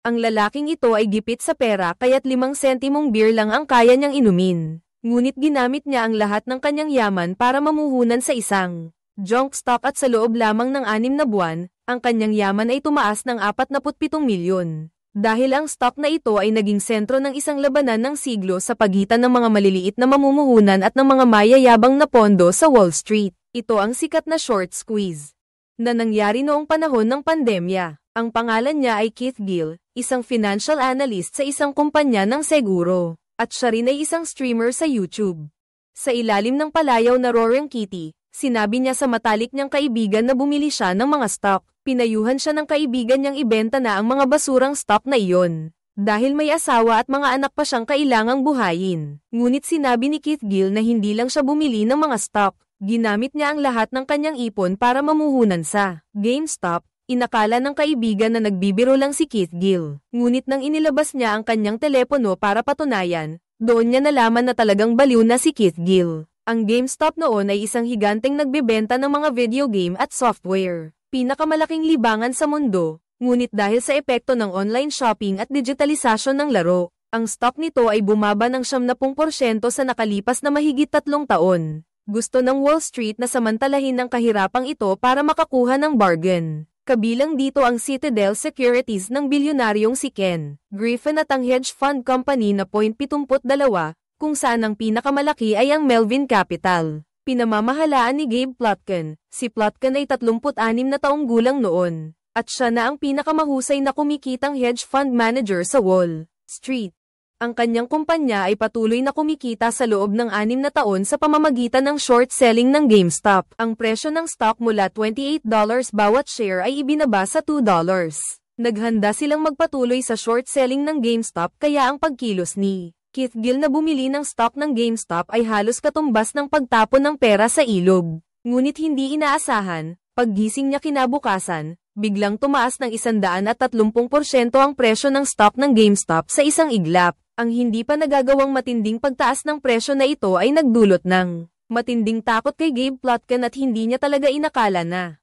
Ang lalaking ito ay gipit sa pera kaya't 5 sentimong beer lang ang kaya niyang inumin. Ngunit ginamit niya ang lahat ng kanyang yaman para mamuhunan sa isang junk stock at sa loob lamang ng 6 na buwan, ang kanyang yaman ay tumaas ng 47 milyon. Dahil ang stock na ito ay naging sentro ng isang labanan ng siglo sa pagitan ng mga maliliit na mamumuhunan at ng mga mayayabang na pondo sa Wall Street. Ito ang sikat na short squeeze na nangyari noong panahon ng pandemya. Ang pangalan niya ay Keith Gill, isang financial analyst sa isang kumpanya ng seguro, at siya rin ay isang streamer sa YouTube. Sa ilalim ng palayaw na Roaring Kitty, sinabi niya sa matalik niyang kaibigan na bumili siya ng mga stock. Pinayuhan siya ng kaibigan niyang ibenta na ang mga basurang stock na iyon. Dahil may asawa at mga anak pa siyang kailangang buhayin. Ngunit sinabi ni Keith Gill na hindi lang siya bumili ng mga stock, ginamit niya ang lahat ng kanyang ipon para mamuhunan sa GameStop. Inakala ng kaibigan na nagbibiro lang si Keith Gill. Ngunit nang inilabas niya ang kanyang telepono para patunayan, doon niya nalaman na talagang baliw na si Keith Gill. Ang GameStop noon ay isang higanteng nagbebenta ng mga video game at software. Pinakamalaking libangan sa mundo, ngunit dahil sa epekto ng online shopping at digitalisasyon ng laro, ang stock nito ay bumaba ng 70% sa nakalipas na mahigit 3 taon. Gusto ng Wall Street na samantalahin ang kahirapang ito para makakuha ng bargain. Kabilang dito ang Citadel Securities ng bilyonaryong si Ken Griffin at ang hedge fund company na .72, kung saan ang pinakamalaki ay ang Melvin Capital. Pinamamahalaan ni Gabe Plotkin. Si Plotkin ay 36 na taong gulang noon, at siya na ang pinakamahusay na kumikitang hedge fund manager sa Wall Street. Ang kanyang kumpanya ay patuloy na kumikita sa loob ng 6 na taon sa pamamagitan ng short selling ng GameStop. Ang presyo ng stock mula $28 bawat share ay ibinaba sa $2. Naghanda silang magpatuloy sa short selling ng GameStop kaya ang pagkilos ni Keith Gill na bumili ng stock ng GameStop ay halos katumbas ng pagtapon ng pera sa ilog. Ngunit hindi inaasahan, paggising niya kinabukasan, biglang tumaas ng 130% ang presyo ng stock ng GameStop sa isang iglap. Ang hindi pa nagagawang matinding pagtaas ng presyo na ito ay nagdulot ng matinding takot kay Gabe Plotkin at hindi niya talaga inakala na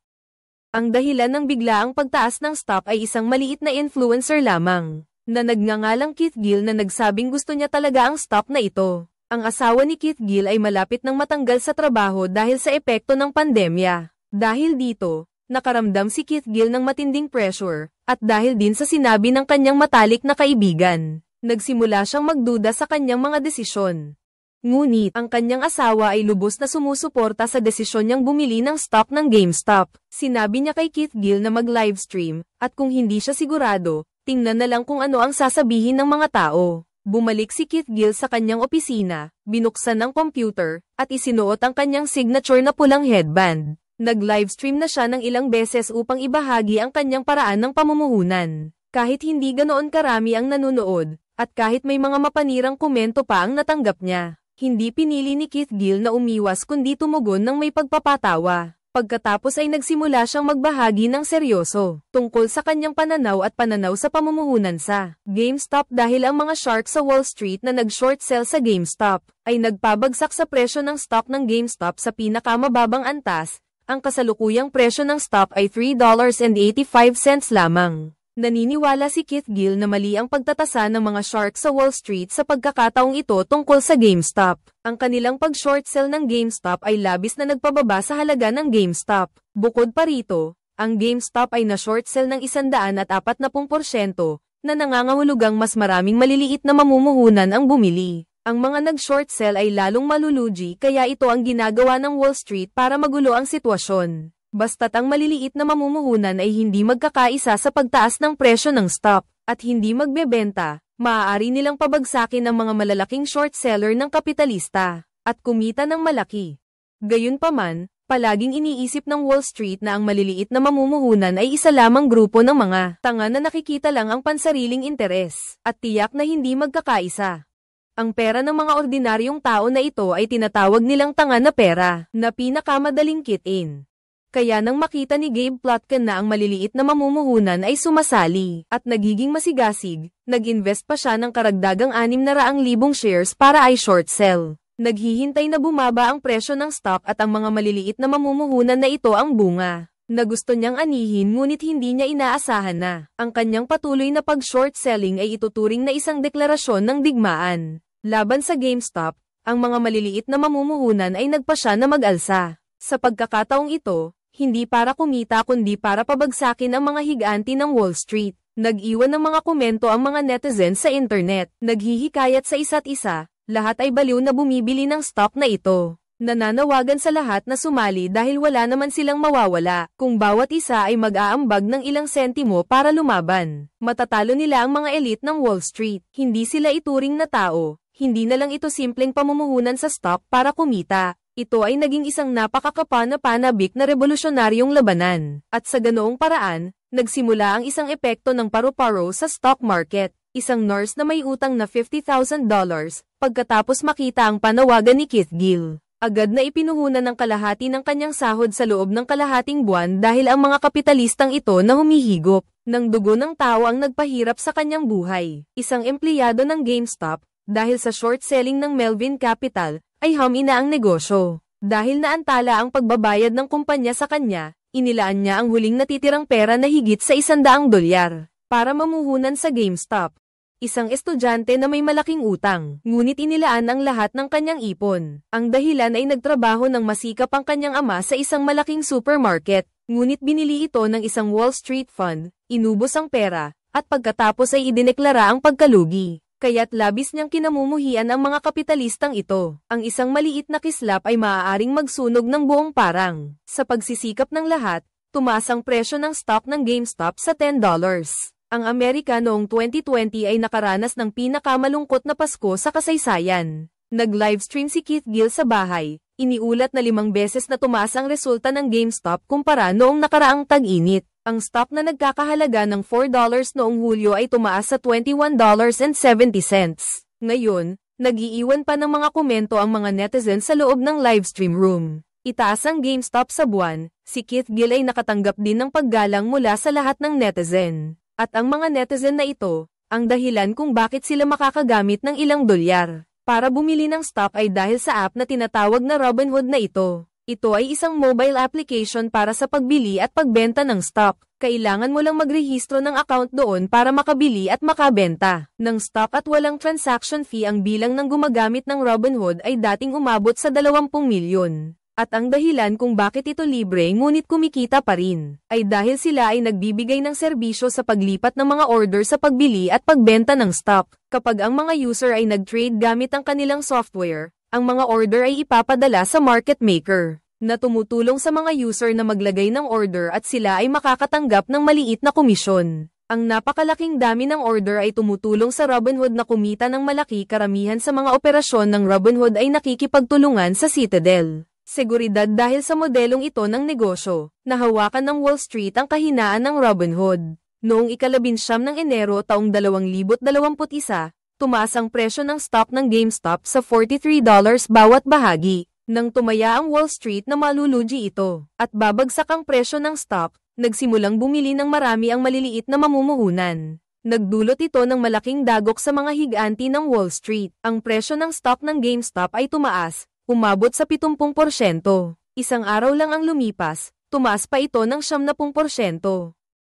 ang dahilan ng biglaang pagtaas ng stock ay isang maliit na influencer lamang na nagngangalang Keith Gill na nagsabing gusto niya talaga ang stock na ito. Ang asawa ni Keith Gill ay malapit nang matanggal sa trabaho dahil sa epekto ng pandemya. Dahil dito, nakaramdam si Keith Gill ng matinding pressure, at dahil din sa sinabi ng kanyang matalik na kaibigan, nagsimula siyang magduda sa kanyang mga desisyon. Ngunit, ang kanyang asawa ay lubos na sumusuporta sa desisyon niyang bumili ng stock ng GameStop. Sinabi niya kay Keith Gill na mag-livestream, at kung hindi siya sigurado, tingnan na lang kung ano ang sasabihin ng mga tao. Bumalik si Keith Gill sa kanyang opisina, binuksan ang computer, at isinuot ang kanyang signature na pulang headband. Nag-livestream na siya ng ilang beses upang ibahagi ang kanyang paraan ng pamumuhunan. Kahit hindi ganoon karami ang nanonood, at kahit may mga mapanirang komento pa ang natanggap niya, hindi pinili ni Keith Gill na umiwas kundi tumugon ng may pagpapatawa. Pagkatapos ay nagsimula siyang magbahagi ng seryoso tungkol sa kanyang pananaw at pananaw sa pamumuhunan sa GameStop dahil ang mga shark sa Wall Street na nag-short sell sa GameStop ay nagpabagsak sa presyo ng stock ng GameStop sa pinakamababang antas. Ang kasalukuyang presyo ng stock ay $3.85 lamang. Naniniwala si Keith Gill na mali ang pagtatasa ng mga shark sa Wall Street sa pagkakataong ito tungkol sa GameStop. Ang kanilang pag-short sell ng GameStop ay labis na nagpababa sa halaga ng GameStop. Bukod pa rito, ang GameStop ay na-short sell ng 140% na nangangahulugang mas maraming maliliit na mamumuhunan ang bumili. Ang mga nag-short sell ay lalong malulugi kaya ito ang ginagawa ng Wall Street para magulo ang sitwasyon. Basta't ang maliliit na mamumuhunan ay hindi magkakaisa sa pagtaas ng presyo ng stock, at hindi magbebenta, maaari nilang pabagsakin ang mga malalaking short seller ng kapitalista, at kumita ng malaki. Gayunpaman, palaging iniisip ng Wall Street na ang maliliit na mamumuhunan ay isa lamang grupo ng mga tanga na nakikita lang ang pansariling interes, at tiyak na hindi magkakaisa. Ang pera ng mga ordinaryong tao na ito ay tinatawag nilang tanga na pera, na pinakamadaling kit-in. Kaya nang makita ni Gabe Plotkin na ang maliliit na mamumuhunan ay sumasali at nagiging masigasig, nag-invest pa siya ng karagdagang 600,000 shares para ay short sell. Naghihintay na bumaba ang presyo ng stock at ang mga maliliit na mamumuhunan na ito ang bunga. na gusto niyang anihin ngunit hindi niya inaasahan na ang kanyang patuloy na pag-short selling ay ituturing na isang deklarasyon ng digmaan. Laban sa GameStop, ang mga maliliit na mamumuhunan ay nagpasya na mag-alsa. Sa pagkakataong ito, hindi para kumita kundi para pabagsakin ang mga higanti ng Wall Street. Nag-iwan ng mga komento ang mga netizens sa internet, naghihikayat sa isa't isa, lahat ay baliw na bumibili ng stock na ito. Nananawagan sa lahat na sumali dahil wala naman silang mawawala kung bawat isa ay mag-aambag ng ilang sentimo para lumaban. Matatalo nila ang mga elite ng Wall Street. Hindi sila ituring na tao, hindi na lang ito simpleng pamumuhunan sa stock para kumita. Ito ay naging isang napakakapanabik na revolusyonaryong labanan. At sa ganoong paraan, nagsimula ang isang epekto ng paru-paro sa stock market. Isang nurse na may utang na $50,000 pagkatapos makita ang panawagan ni Keith Gill. Agad na ipinuhunan ng kalahati ng kanyang sahod sa loob ng kalahating buwan dahil ang mga kapitalistang ito na humihigop ng dugo ng tao ang nagpahirap sa kanyang buhay. Isang empleyado ng GameStop, dahil sa short selling ng Melvin Capital, ay humina ang negosyo. Dahil naantala ang pagbabayad ng kumpanya sa kanya, inilaan niya ang huling natitirang pera na higit sa $100 para mamuhunan sa GameStop. Isang estudyante na may malaking utang, ngunit inilaan ang lahat ng kanyang ipon. Ang dahilan ay nagtrabaho ng masikap ang kanyang ama sa isang malaking supermarket, ngunit binili ito ng isang Wall Street fund, inubos ang pera, at pagkatapos ay idineklara ang pagkalugi. Kaya't labis niyang kinamumuhian ang mga kapitalistang ito. Ang isang maliit na kislap ay maaaring magsunog ng buong parang. Sa pagsisikap ng lahat, tumaas ang presyo ng stock ng GameStop sa $10. Ang Amerika noong 2020 ay nakaranas ng pinakamalungkot na Pasko sa kasaysayan. Nag-livestream si Keith Gill sa bahay, iniulat na 5 beses na tumaas ang resulta ng GameStop kumpara noong nakaraang tag-init. Ang stock na nagkakahalaga ng $4 noong Hulyo ay tumaas sa $21.70. Ngayon, nag-iiwan pa ng mga komento ang mga netizens sa loob ng livestream room. Itaas ang GameStop sa buwan, si Keith Gill ay nakatanggap din ng paggalang mula sa lahat ng netizen. At ang mga netizen na ito, ang dahilan kung bakit sila makakagamit ng ilang dolyar para bumili ng stock ay dahil sa app na tinatawag na Robinhood na ito. Ito ay isang mobile application para sa pagbili at pagbenta ng stock. Kailangan mo lang magrehistro ng account doon para makabili at makabenta ng stock at walang transaction fee. Ang bilang ng gumagamit ng Robinhood ay dating umabot sa 20 milyon. At ang dahilan kung bakit ito libre ngunit kumikita pa rin, ay dahil sila ay nagbibigay ng serbisyo sa paglipat ng mga order sa pagbili at pagbenta ng stock. Kapag ang mga user ay nag-trade gamit ang kanilang software, ang mga order ay ipapadala sa market maker, na tumutulong sa mga user na maglagay ng order at sila ay makakatanggap ng maliit na komisyon. Ang napakalaking dami ng order ay tumutulong sa Robinhood na kumita ng malaki. Karamihan sa mga operasyon ng Robinhood ay nakikipagtulungan sa Citadel Seguridad dahil sa modelong ito ng negosyo, nahawakan ng Wall Street ang kahinaan ng Robinhood. Noong ika-19 ng Enero taong 2021, tumaas ang presyo ng stock ng GameStop sa $43 bawat bahagi. Nang tumaya ang Wall Street na malulugi ito, at babagsak ang presyo ng stock, nagsimulang bumili ng marami ang maliliit na mamumuhunan. Nagdulot ito ng malaking dagok sa mga higanti ng Wall Street. Ang presyo ng stock ng GameStop ay tumaas, umabot sa 70%. Isang araw lang ang lumipas, tumaas pa ito ng 70%.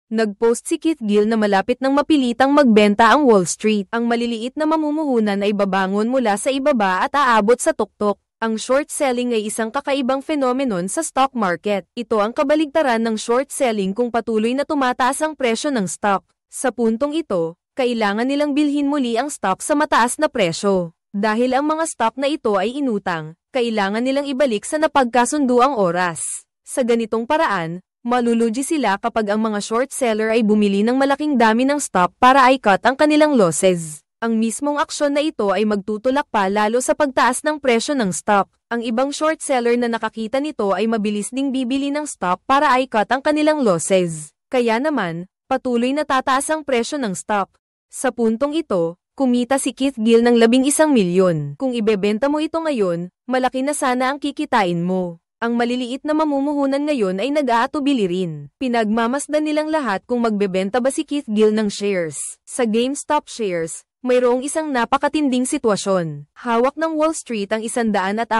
Nag-post si Keith Gill na malapit nang mapilitang magbenta ang Wall Street. Ang maliliit na mamumuhunan ay babangon mula sa ibaba at aabot sa tuktok. Ang short selling ay isang kakaibang phenomenon sa stock market. Ito ang kabaligtaran ng short selling kung patuloy na tumataas ang presyo ng stock. Sa puntong ito, kailangan nilang bilhin muli ang stock sa mataas na presyo. Dahil ang mga stock na ito ay inutang, kailangan nilang ibalik sa napagkasunduang oras. Sa ganitong paraan, malulugi sila kapag ang mga short seller ay bumili ng malaking dami ng stock para i-cut ang kanilang losses. Ang mismong aksyon na ito ay magtutulak pa lalo sa pagtaas ng presyo ng stock. Ang ibang short seller na nakakita nito ay mabilis ding bibili ng stock para i-cut ang kanilang losses. Kaya naman, patuloy na tataas ang presyo ng stock. Sa puntong ito, kumita si Keith Gill ng 11 milyon. Kung ibebenta mo ito ngayon, malaki na sana ang kikitain mo. Ang maliliit na mamumuhunan ngayon ay nag-aatubili rin. Pinagmamasdan nilang lahat kung magbebenta ba si Keith Gill ng shares. Sa GameStop shares, mayroong isang napakatinding sitwasyon. Hawak ng Wall Street ang 140%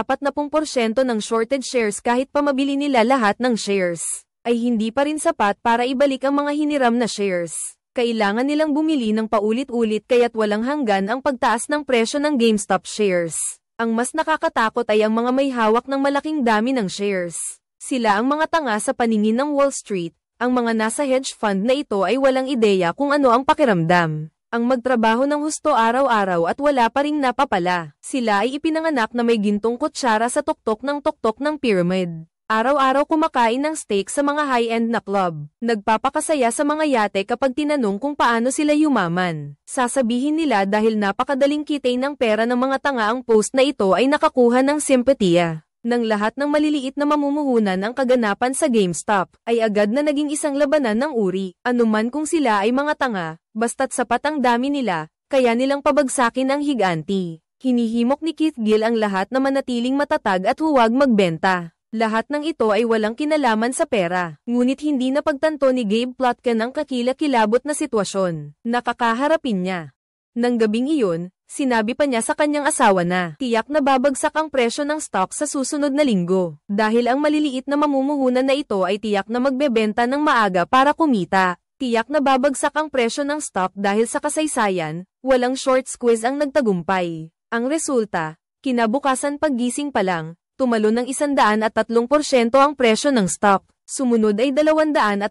ng shorted shares kahit pa mabili nila lahat ng shares. ay hindi pa rin sapat para ibalik ang mga hiniram na shares. Kailangan nilang bumili ng paulit-ulit kaya't walang hanggan ang pagtaas ng presyo ng GameStop shares. Ang mas nakakatakot ay ang mga may hawak ng malaking dami ng shares. Sila ang mga tanga sa paningin ng Wall Street. Ang mga nasa hedge fund na ito ay walang ideya kung ano ang pakiramdam. Ang magtrabaho ng husto araw-araw at wala pa ring napapala. Sila ay ipinanganak na may gintong kutsara sa tuktok ng pyramid. Araw-araw kumakain ng steak sa mga high-end na club. Nagpapakasaya sa mga yate kapag tinanong kung paano sila yumaman. Sasabihin nila dahil napakadaling kitain ng pera ng mga tanga ang post na ito ay nakakuha ng simpatiya. Nang lahat ng maliliit na mamumuhunan ang kaganapan sa GameStop, ay agad na naging isang labanan ng uri. Anuman kung sila ay mga tanga, basta't sapat ang dami nila, kaya nilang pabagsakin ang higanti. Hinihimok ni Keith Gill ang lahat na manatiling matatag at huwag magbenta. Lahat ng ito ay walang kinalaman sa pera, ngunit hindi napagtanto ni Gabe Plotkin ang kakilakilabot na sitwasyon. Nakakaharapin niya. Nang gabing iyon, sinabi pa niya sa kanyang asawa na tiyak na babagsak ang presyo ng stock sa susunod na linggo, dahil ang maliliit na mamumuhunan na ito ay tiyak na magbebenta ng maaga para kumita. Tiyak na babagsak ang presyo ng stock dahil sa kasaysayan, walang short squeeze ang nagtagumpay. Ang resulta, kinabukasan paggising pa lang, tumalon ng 130% ang presyo ng stock. Sumunod ay 220%,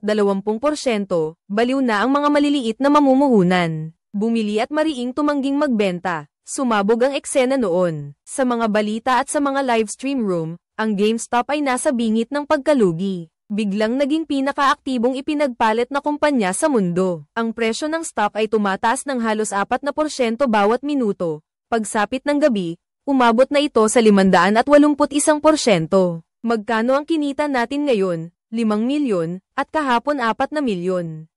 baliw na ang mga maliliit na mamumuhunan. Bumili at mariing tumangging magbenta. Sumabog ang eksena noon. Sa mga balita at sa mga livestream room, ang GameStop ay nasa bingit ng pagkalugi. Biglang naging pinakaaktibong ipinagpalit na kumpanya sa mundo. Ang presyo ng stock ay tumataas ng halos 4% bawat minuto. Pagsapit ng gabi, umabot na ito sa 581%. Magkano ang kinita natin ngayon? 5 milyon, at kahapon 4 na milyon.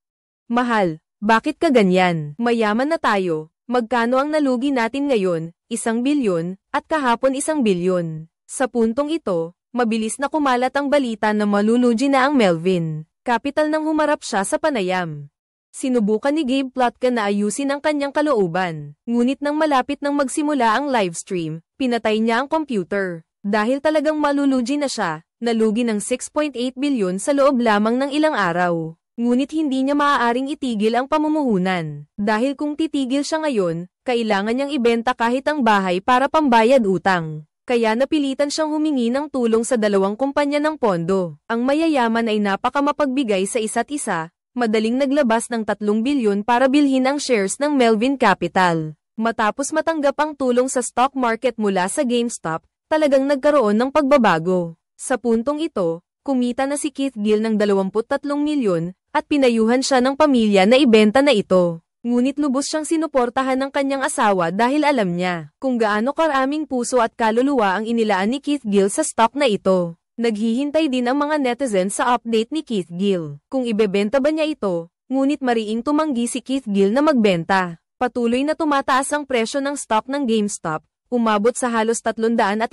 Mahal. Bakit ka ganyan? Mayaman na tayo. Magkano ang nalugi natin ngayon? 1 bilyon, at kahapon 1 bilyon. Sa puntong ito, mabilis na kumalat ang balita na malulugi na ang Melvin Capital nang humarap siya sa panayam. Sinubukan ni Gabe Plotkin na ayusin ang kanyang kalooban. Ngunit nang malapit nang magsimula ang livestream, pinatay niya ang computer. Dahil talagang malulugi na siya, nalugi ng 6.8 bilyon sa loob lamang ng ilang araw. Ngunit hindi niya maaaring itigil ang pamumuhunan. Dahil kung titigil siya ngayon, kailangan niyang ibenta kahit ang bahay para pambayad utang. Kaya napilitan siyang humingi ng tulong sa dalawang kumpanya ng pondo. Ang mayayaman ay napakamapagbigay sa isa't isa, madaling naglabas ng 3 bilyon para bilhin ang shares ng Melvin Capital. Matapos matanggap ang tulong sa stock market mula sa GameStop, talagang nagkaroon ng pagbabago. Sa puntong ito, kumita na si Keith Gill ng 23 milyon, at pinayuhan siya ng pamilya na ibenta na ito. Ngunit lubos siyang sinuportahan ng kanyang asawa dahil alam niya kung gaano karaming puso at kaluluwa ang inilaan ni Keith Gill sa stock na ito. Naghihintay din ang mga netizens sa update ni Keith Gill kung ibebenta ba niya ito, ngunit mariing tumanggi si Keith Gill na magbenta. Patuloy na tumataas ang presyo ng stock ng GameStop, umabot sa halos $350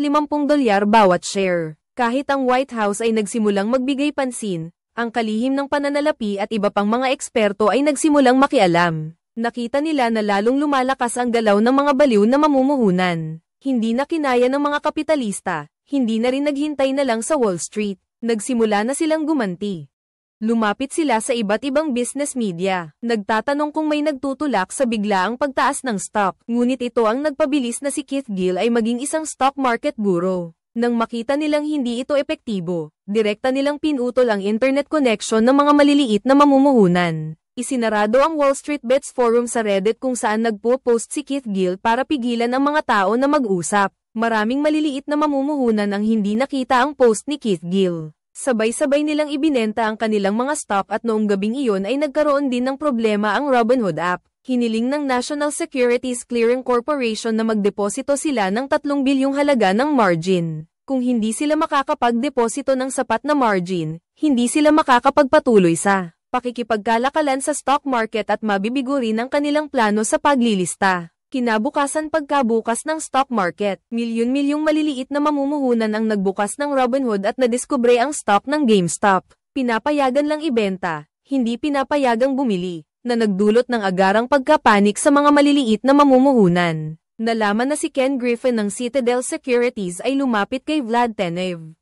bawat share. Kahit ang White House ay nagsimulang magbigay pansin, ang kalihim ng pananalapi at iba pang mga eksperto ay nagsimulang makialam. Nakita nila na lalong lumalakas ang galaw ng mga baliw na mamumuhunan. Hindi na kinaya ng mga kapitalista, hindi na rin naghintay na lang sa Wall Street. Nagsimula na silang gumanti. Lumapit sila sa iba't ibang business media. Nagtatanong kung may nagtutulak sa biglaang pagtaas ng stock. Ngunit ito ang nagpabilis na si Keith Gill ay maging isang stock market guru. Nang makita nilang hindi ito epektibo, direkta nilang pinutol ang internet connection ng mga maliliit na mamumuhunan. Isinarado ang Wall Street Bets Forum sa Reddit kung saan nagpo-post si Keith Gill para pigilan ang mga tao na mag-usap. Maraming maliliit na mamumuhunan ang hindi nakita ang post ni Keith Gill. Sabay-sabay nilang ibinenta ang kanilang mga stock at noong gabing iyon ay nagkaroon din ng problema ang Robinhood app. Hiniling ng National Securities Clearing Corporation na magdeposito sila ng 3 bilyong halaga ng margin. Kung hindi sila makakapagdeposito ng sapat na margin, hindi sila makakapagpatuloy sa pakikipagkalakalan sa stock market at mabibigo rin ang kanilang plano sa paglilista. Kinabukasan pagkabukas ng stock market, milyon-milyong maliliit na mamumuhunan ang nagbukas ng Robinhood at nadiskubre ang stock ng GameStop. Pinapayagan lang ibenta, hindi pinapayagang bumili, na nagdulot ng agarang pagkapanik sa mga maliliit na mamumuhunan. Nalaman na si Ken Griffin ng Citadel Securities ay lumapit kay Vlad Tenev.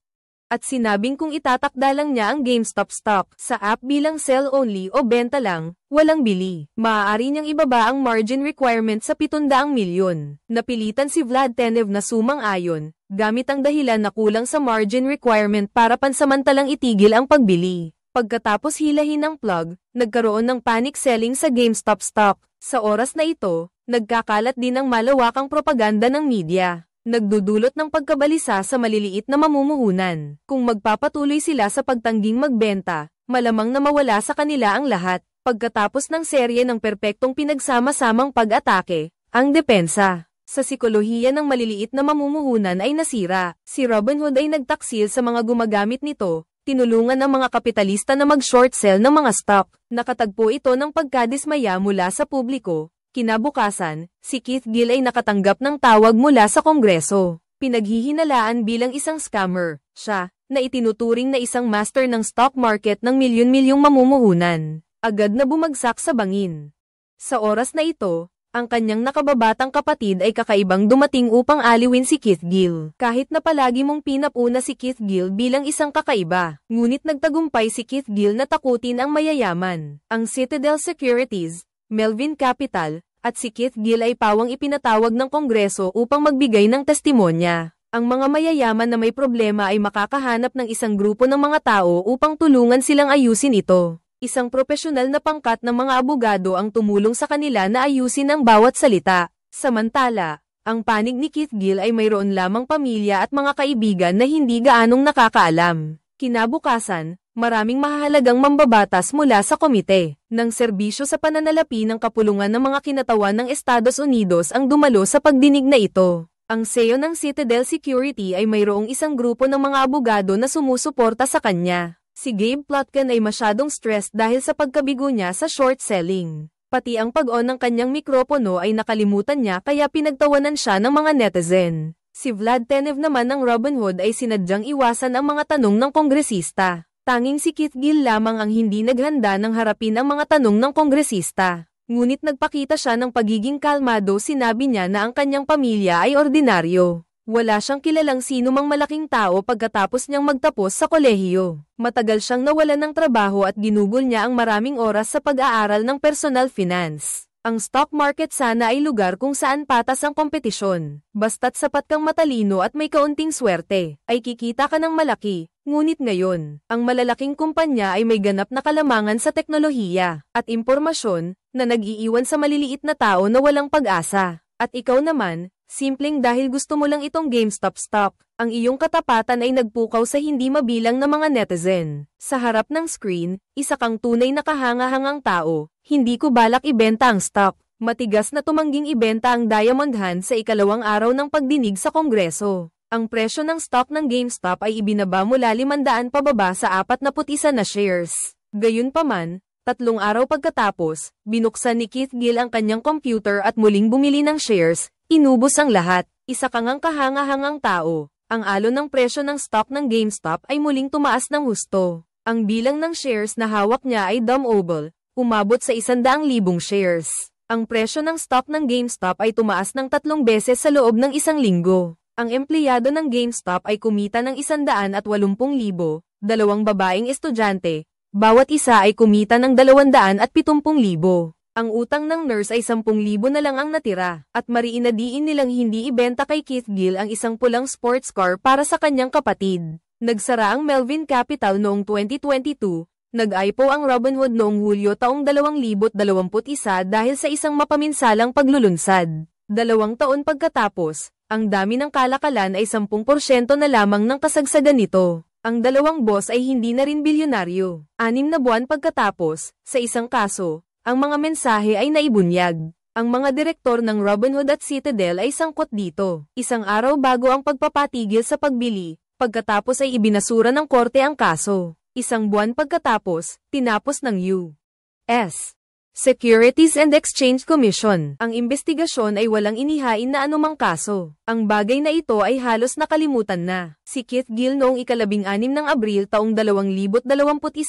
At sinabing kung itatakda lang niya ang GameStop stock sa app bilang sell only o benta lang, walang bili. Maaari niyang ibaba ang margin requirement sa 700 milyon. Napilitan si Vlad Tenev na sumang-ayon, gamit ang dahilan na kulang sa margin requirement para pansamantalang itigil ang pagbili. Pagkatapos hilahin ang plug, nagkaroon ng panic selling sa GameStop stock. Sa oras na ito, nagkakalat din ang malawakang propaganda ng media. Nagdudulot ng pagkabalisa sa maliliit na mamumuhunan. Kung magpapatuloy sila sa pagtangging magbenta, malamang na mawala sa kanila ang lahat. Pagkatapos ng serye ng perpektong pinagsama-samang pag-atake, ang depensa sa sikolohiya ng maliliit na mamumuhunan ay nasira. Si Robinhood ay nagtaksil sa mga gumagamit nito, tinulungan ang mga kapitalista na mag-short sell ng mga stock. Nakatagpo ito ng pagkadismaya mula sa publiko. Kinabukasan, si Keith Gill ay nakatanggap ng tawag mula sa Kongreso. Pinaghihinalaan bilang isang scammer, siya, na itinuturing na isang master ng stock market ng milyon-milyong mamumuhunan. Agad na bumagsak sa bangin. Sa oras na ito, ang kanyang nakababatang kapatid ay kakaibang dumating upang aliwin si Keith Gill. Kahit na palagi mong pinapuna si Keith Gill bilang isang kakaiba, ngunit nagtagumpay si Keith Gill na takutin ang mayayaman. Ang Citadel Securities, Melvin Capital, at si Keith Gill ay pawang ipinatawag ng Kongreso upang magbigay ng testimonya. Ang mga mayayaman na may problema ay makakahanap ng isang grupo ng mga tao upang tulungan silang ayusin ito. Isang profesional na pangkat ng mga abogado ang tumulong sa kanila na ayusin ang bawat salita. Samantala, ang panig ni Keith Gill ay mayroon lamang pamilya at mga kaibigan na hindi gaanong nakakaalam. Kinabukasan, maraming mahahalagang mambabatas mula sa komite ng serbisyo sa pananalapi ng kapulungan ng mga kinatawan ng Estados Unidos ang dumalo sa pagdinig na ito. Ang CEO ng Citadel Security ay mayroong isang grupo ng mga abogado na sumusuporta sa kanya. Si Gabe Plotkin ay masyadong stressed dahil sa pagkabigo niya sa short selling. Pati ang pag-on ng kanyang mikropono ay nakalimutan niya kaya pinagtawanan siya ng mga netizen. Si Vlad Tenev naman ng Robinhood ay sinadyang iwasan ang mga tanong ng kongresista. Tanging si Keith Gill lamang ang hindi naghanda ng harapin ang mga tanong ng kongresista. Ngunit nagpakita siya ng pagiging kalmado, sinabi niya na ang kanyang pamilya ay ordinaryo. Wala siyang kilalang sino mang malaking tao pagkatapos niyang magtapos sa kolehiyo. Matagal siyang nawalan ng trabaho at ginugol niya ang maraming oras sa pag-aaral ng personal finance. Ang stock market sana ay lugar kung saan patas ang kompetisyon. Basta't sapat kang matalino at may kaunting swerte, ay kikita ka ng malaki. Ngunit ngayon, ang malalaking kumpanya ay may ganap na kalamangan sa teknolohiya at impormasyon na nag-iiwan sa maliliit na tao na walang pag-asa. At ikaw naman, simpleng dahil gusto mo lang itong GameStop stock, ang iyong katapatan ay nagpukaw sa hindi mabilang na mga netizen. Sa harap ng screen, isa kang tunay na kahangahangang tao. Hindi ko balak ibenta ang stock. Matigas na tumangging ibenta ang Diamond Hand sa ikalawang araw ng pagdinig sa Kongreso. Ang presyo ng stock ng GameStop ay ibinaba mula 500 pababa sa 41 na shares. Gayunpaman, 3 araw pagkatapos, binuksan ni Keith Gill ang kanyang computer at muling bumili ng shares. Inubos ang lahat. Isa kang kahangahangang tao. Ang alon ng presyo ng stock ng GameStop ay muling tumaas ng husto. Ang bilang ng shares na hawak niya ay dumbbell, umabot sa 100,000 shares. Ang presyo ng stock ng GameStop ay tumaas ng 3 beses sa loob ng 1 linggo. Ang empleyado ng GameStop ay kumita ng 180,000, 2 babaeng estudyante, bawat isa ay kumita ng 270,000. Ang utang ng nurse ay 10,000 na lang ang natira, at mariinadiin nilang hindi ibenta kay Keith Gill ang isang pulang sports car para sa kanyang kapatid. Nagsara ang Melvin Capital noong 2022, nag-IPO ang Robinhood noong Hulyo taong 2021 dahil sa isang mapaminsalang paglulunsad. 2 taon pagkatapos, ang dami ng kalakalan ay 10% na lamang ng kasagsagan nito. Ang dalawang boss ay hindi na rin bilyonaryo. 6 na buwan pagkatapos, sa isang kaso, ang mga mensahe ay naibunyag. Ang mga direktor ng Robinhood at Citadel ay sangkot dito. Isang araw bago ang pagpapatigil sa pagbili, pagkatapos ay ibinasura ng korte ang kaso. 1 buwan pagkatapos, tinapos ng U.S. Securities and Exchange Commission. Ang investigasyon ay walang inihain na anumang kaso. Ang bagay na ito ay halos nakalimutan na. Si Keith Gill noong 16 ng Abril taong 2021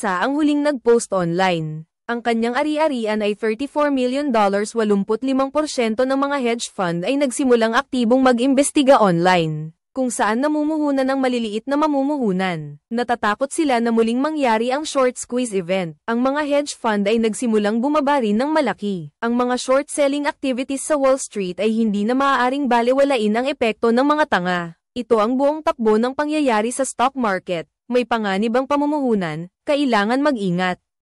ang huling nag-post online. Ang kanyang ari-arian ay $34 million, 85% ng mga hedge fund ay nagsimulang aktibong mag-imbestiga online. kung saan namumuhunan ang maliliit na mamumuhunan. Natatakot sila na muling mangyari ang short squeeze event. Ang mga hedge fund ay nagsimulang bumaba rin ng malaki. Ang mga short selling activities sa Wall Street ay hindi na maaaring balewalain ang epekto ng mga tanga. Ito ang buong takbo ng pangyayari sa stock market. May panganib ang pamumuhunan, kailangan mag-ingat.